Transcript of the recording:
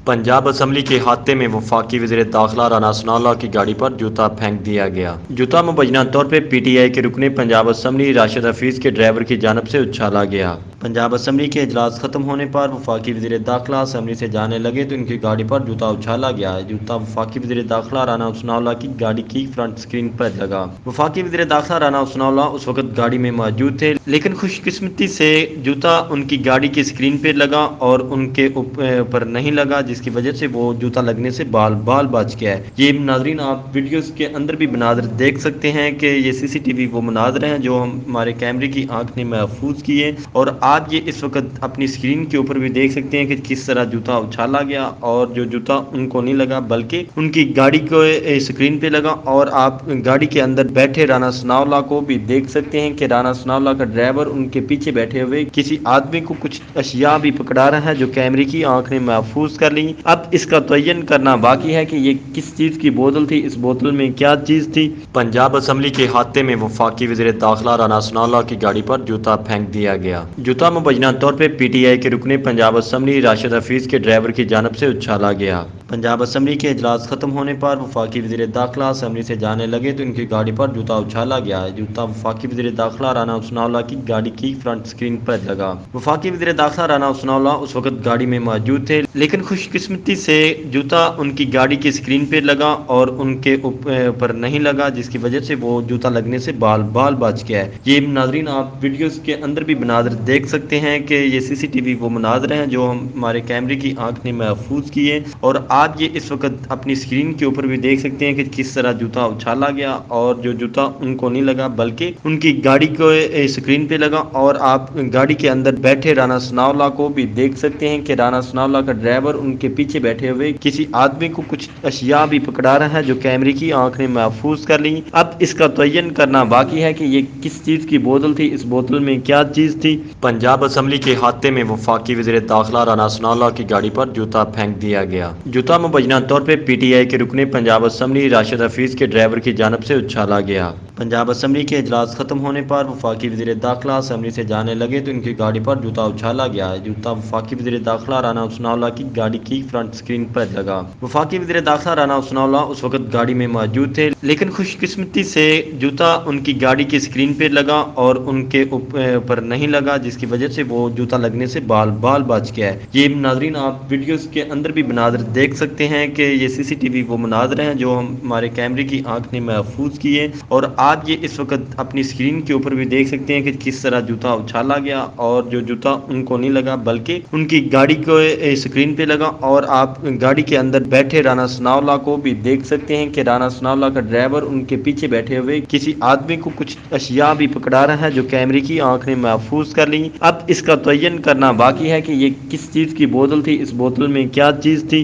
Punjab assembly के अहाते में वफाकी वज़ीर दाखिला राना सनाउल्लाह की गाड़ी पर जूता फेंक दिया गया। जूता मुबैना तौर पर PTI के रुकने पंजाब असम्बली राशिद हफीज के ड्राइवर की जानब से उछाला गया। पंजाब असम्बली के इजलास खत्म होने पर वफाकी वज़ीर दाखिला असम्बली से जाने लगे तो इनकी गाड़ी पर जूता उछाला गया। जूता वफाकी वज़ीर दाखिला राना सनाउल्लाह की गाड़ी की फ्रंट स्क्रीन पर लगा। वफाकी वज़ीर दाखिला राना सनाउल्लाह उस वक्त गाड़ी में मौजूद थे, लेकिन खुशकिस्मती से जूता उनकी गाड़ी की स्क्रीन पर लगा और उनके ऊपर नहीं लगा, जिसकी वजह से वो जूता लगने से बाल बच गया है। ये नाजरीन आप वीडियोस के अंदर भी मनाजर देख सकते हैं कि ये CCTV वो मनाजर हैं जो हमारे कैमरे की आंख ने महफूज किए, और आप ये इस वक्त अपनी स्क्रीन के ऊपर भी देख सकते हैं कि किस तरह जूता उछाला गया और जो जूता उनको नहीं लगा बल्कि उनकी गाड़ी को स्क्रीन पे लगा। और आप गाड़ी के अंदर बैठे राना सनाउल्लाह को भी देख सकते हैं कि राना सनाउल्लाह का ड्राइवर उनके पीछे बैठे हुए किसी आदमी को कुछ अशिया भी पकड़ा रहा है जो कैमरे की आंख ने महफूज कर ली। अब इसका तयन करना बाकी है कि ये किस चीज की बोतल थी, इस बोतल में क्या चीज थी। पंजाब असम्बली के अहाते में वफाकी वज़ीर दाखिला राना सनाउल्लाह की गाड़ी पर जूता फेंक दिया गया। जूता मुबैना तौर पर PTI के रुकने पंजाब असम्बली राशिद हफीज के ड्राइवर की जानब से उछाला गया। पंजाब असम्बली के इजलास खत्म होने पर वफाकी वज़ीर दाखिला असम्बली से जाने लगे तो इनकी गाड़ी पर जूता उछाला गया। जूता वफाकी वज़ीर दाखिला राना सनाउल्लाह की गाड़ी की फ्रंट स्क्रीन पर लगा। वफाकी वज़ीर दाखिला राना सनाउल्लाह उस वक्त गाड़ी में मौजूद थे, लेकिन खुशकिस्मती से जूता उनकी गाड़ी की स्क्रीन पर लगा और उनके ऊपर नहीं लगा, जिसकी वजह से वो जूता लगने से बाल बच गया है। ये नाजरीन आप वीडियोस के अंदर भी मनाजर देख सकते हैं कि ये CCTV वो मनाजर हैं जो हमारे कैमरे की आंख ने महफूज किए, और आप ये इस वक्त अपनी स्क्रीन के ऊपर भी देख सकते हैं कि किस तरह जूता उछाला गया और जो जूता उनको नहीं लगा बल्कि उनकी गाड़ी को स्क्रीन पे लगा। और आप गाड़ी के अंदर बैठे राना सनाउल्लाह को भी देख सकते हैं कि राना सनाउल्लाह का ड्राइवर उनके पीछे बैठे हुए किसी आदमी को कुछ अशिया भी पकड़ा रहा है जो कैमरे की आंख ने महफूज कर ली। अब इसका तयन करना बाकी है कि ये किस चीज की बोतल थी, इस बोतल में क्या चीज थी। पंजाब असम्बली के अहाते में वफाकी वज़ीर दाखिला राना सनाउल्लाह की गाड़ी पर जूता फेंक दिया गया। जूता मुबैना तौर पर PTI के रुकने पंजाब असम्बली राशिद हफीज के ड्राइवर की जानब से उछाला गया। पंजाब असम्बली के इजलास खत्म होने पर वफाकी वज़ीर दाखिला असम्बली से जाने लगे तो इनकी गाड़ी पर जूता उछाला गया। जूता वफाकी वज़ीर दाखिला राना सनाउल्लाह की गाड़ी की फ्रंट स्क्रीन पर लगा। वफाकी वज़ीर दाखिला राना सनाउल्लाह उस वक्त गाड़ी में मौजूद थे, लेकिन खुशकिस्मती से जूता उनकी गाड़ी की स्क्रीन पर लगा और उनके ऊपर नहीं लगा, जिसकी वजह से वो जूता लगने से बाल बच गया है। ये नाजरीन आप वीडियोस के अंदर भी मनाजर देख सकते हैं कि ये CCTV वो मनाजर हैं जो हमारे कैमरे की आंख ने महफूज किए, और आप ये इस वक्त अपनी स्क्रीन के ऊपर भी देख सकते हैं कि किस तरह जूता उछाला गया और जो जूता उनको नहीं लगा बल्कि उनकी गाड़ी को स्क्रीन पे लगा। और आप गाड़ी के अंदर बैठे राना सनाउल्लाह को भी देख सकते हैं कि राना सनाउल्लाह का ड्राइवर उनके पीछे बैठे हुए किसी आदमी को कुछ अशिया भी पकड़ा रहा है जो कैमरे की आंख ने महफूज कर ली। अब इसका तयन करना बाकी है कि ये किस चीज की बोतल थी, इस बोतल में क्या चीज थी।